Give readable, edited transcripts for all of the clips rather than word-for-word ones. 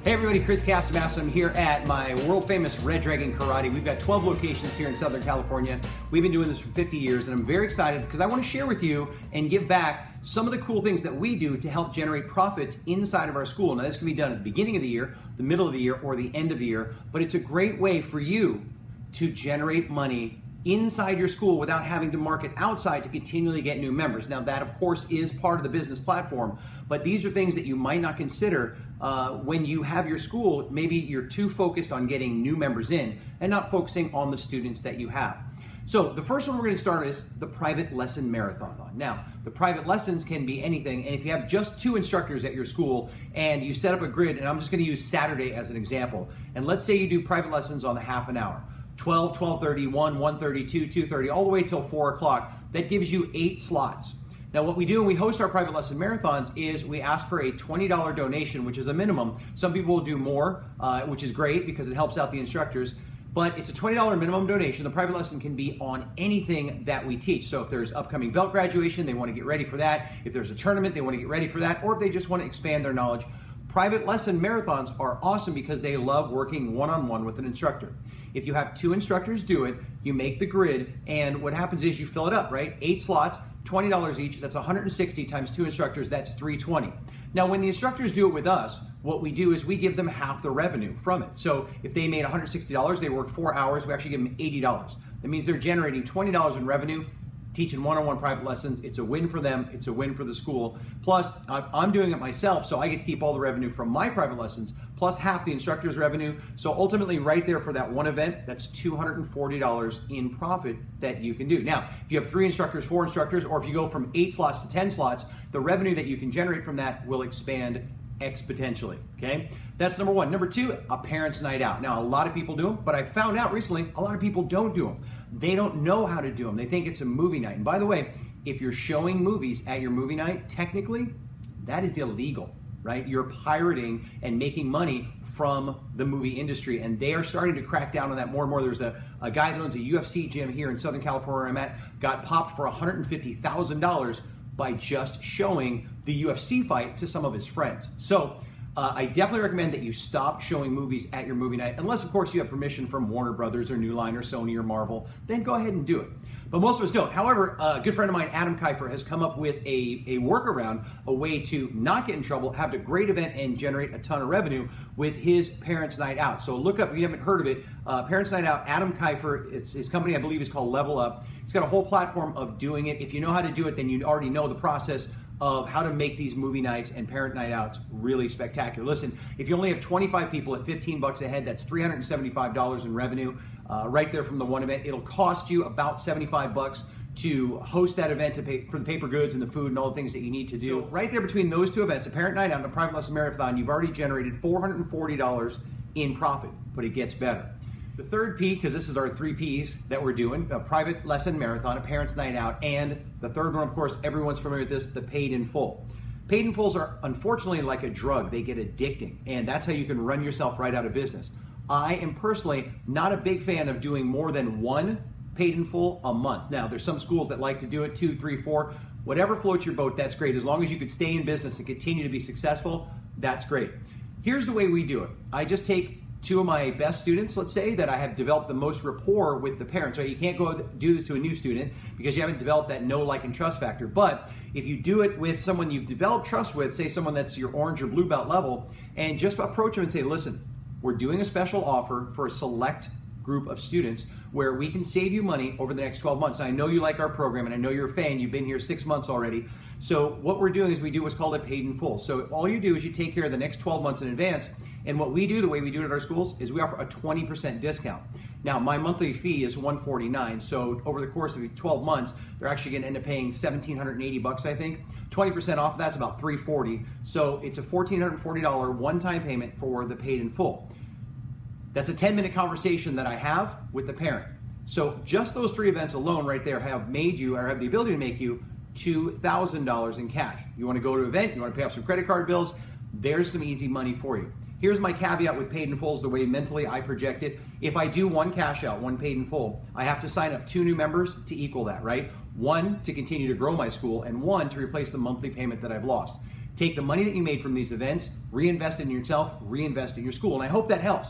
Hey everybody, Chris Casamassa. I'm here at my world famous Red Dragon Karate. We've got 12 locations here in Southern California. We've been doing this for 50 years and I'm very excited because I want to share with you and give back some of the cool things that we do to help generate profits inside of our school. Now this can be done at the beginning of the year, the middle of the year, or the end of the year, but it's a great way for you to generate money inside your school without having to market outside to continually get new members. Now that of course is part of the business platform, but these are things that you might not consider when you have your school. Maybe you're too focused on getting new members in and not focusing on the students that you have. So the first one we're going to start is the private lesson marathon. Now, the private lessons can be anything, and if you have just 2 instructors at your school and you set up a grid, and I'm just going to use Saturday as an example, and let's say you do private lessons on the half an hour, 12, 12:30, 1, 1:30, 2, 2:30, all the way till 4 o'clock. That gives you 8 slots. Now what we do when we host our private lesson marathons is we ask for a $20 donation, which is a minimum. Some people will do more, which is great because it helps out the instructors, but it's a $20 minimum donation. The private lesson can be on anything that we teach. So if there's upcoming belt graduation, they want to get ready for that. If there's a tournament, they want to get ready for that, or if they just want to expand their knowledge. Private lesson marathons are awesome because they love working one-on-one with an instructor. If you have 2 instructors do it, you make the grid, and what happens is you fill it up, right? 8 slots, $20 each, that's 160 times 2 instructors, that's $320. Now when the instructors do it with us, what we do is we give them half the revenue from it. So if they made $160, they worked 4 hours, we actually give them $80. That means they're generating $20 in revenue, teaching one-on-one private lessons. It's a win for them, it's a win for the school. Plus, I'm doing it myself, so I get to keep all the revenue from my private lessons, plus half the instructor's revenue. So ultimately, right there for that one event, that's $240 in profit that you can do. Now, if you have 3 instructors, 4 instructors, or if you go from 8 slots to 10 slots, the revenue that you can generate from that will expand exponentially, okay? That's number 1. Number 2, a parents' night out. Now, a lot of people do them, but I found out recently, a lot of people don't do them. They don't know how to do them. They think it's a movie night. And by the way, if you're showing movies at your movie night, technically, that is illegal, right? You're pirating and making money from the movie industry, and they are starting to crack down on that more and more. There's a guy that owns a UFC gym here in Southern California where I'm at, got popped for $150,000 by just showing the UFC fight to some of his friends. So I definitely recommend that you stop showing movies at your movie night, unless of course you have permission from Warner Brothers or New Line or Sony or Marvel, then go ahead and do it. But most of us don't. However, a good friend of mine, Adam Kiefer, has come up with a workaround, a way to not get in trouble, have a great event, and generate a ton of revenue with his Parents' Night Out. So look up, if you haven't heard of it, Parents' Night Out, Adam Kiefer, his company I believe is called Level Up. He's got a whole platform of doing it. If you know how to do it, then you already know the process of how to make these movie nights and parent night outs really spectacular. Listen, if you only have 25 people at $15 a head, that's $375 in revenue right there from the one event. It'll cost you about $75 to host that event, to pay for the paper goods and the food and all the things that you need to do. So right there between those 2 events, a parent night out and a private lesson marathon, you've already generated $440 in profit, but it gets better. The third P, because this is our 3 Ps that we're doing, a private lesson marathon, a parent's night out, and the third one, of course, everyone's familiar with this, the paid in full. Paid in fulls are unfortunately like a drug. They get addicting, and that's how you can run yourself right out of business. I am personally not a big fan of doing more than 1 paid in full a month. Now, there's some schools that like to do it 2, 3, 4. Whatever floats your boat, that's great. As long as you could stay in business and continue to be successful, that's great. Here's the way we do it. I just take 2 of my best students, let's say, that I have developed the most rapport with the parents. So you can't go do this to a new student because you haven't developed that know, like, and trust factor. But if you do it with someone you've developed trust with, say someone that's your orange or blue belt level, and just approach them and say, listen, we're doing a special offer for a select group of students where we can save you money over the next 12 months. And I know you like our program, and I know you're a fan. You've been here 6 months already. So what we're doing is we do what's called a paid in full. So all you do is you take care of the next 12 months in advance. And what we do, the way we do it at our schools, is we offer a 20% discount. Now, my monthly fee is $149. So over the course of 12 months, they're actually going to end up paying $1,780, I think. 20% off of that's about $340. So it's a $1,440 one-time payment for the paid in full. That's a 10-minute conversation that I have with the parent. So just those 3 events alone right there have made you, or have the ability to make you, $2,000 in cash. You want to go to an event, you want to pay off some credit card bills, there's some easy money for you. Here's my caveat with paid in fulls, the way mentally I project it. If I do 1 cash out, 1 paid in full, I have to sign up 2 new members to equal that, right? 1 to continue to grow my school, and 1 to replace the monthly payment that I've lost. Take the money that you made from these events, reinvest in yourself, reinvest in your school. And I hope that helps.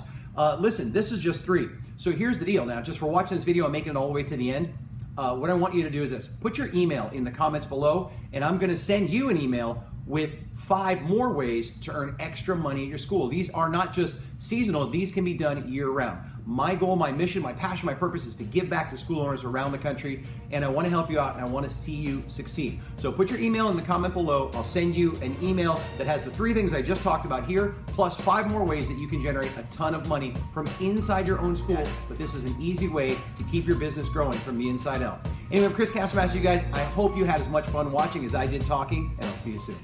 Listen, this is just 3. So here's the deal. Now, just for watching this video, I'm making it all the way to the end. What I want you to do is this. Put your email in the comments below, and I'm going to send you an email with 5 more ways to earn extra money at your school. These are not just seasonal. These can be done year-round. My goal, my mission, my passion, my purpose is to give back to school owners around the country, and I want to help you out, and I want to see you succeed. So put your email in the comment below. I'll send you an email that has the 3 things I just talked about here, plus 5 more ways that you can generate a ton of money from inside your own school. But this is an easy way to keep your business growing from the inside out. Anyway, I'm Chris Casamassa, you guys. I hope you had as much fun watching as I did talking, and I'll see you soon.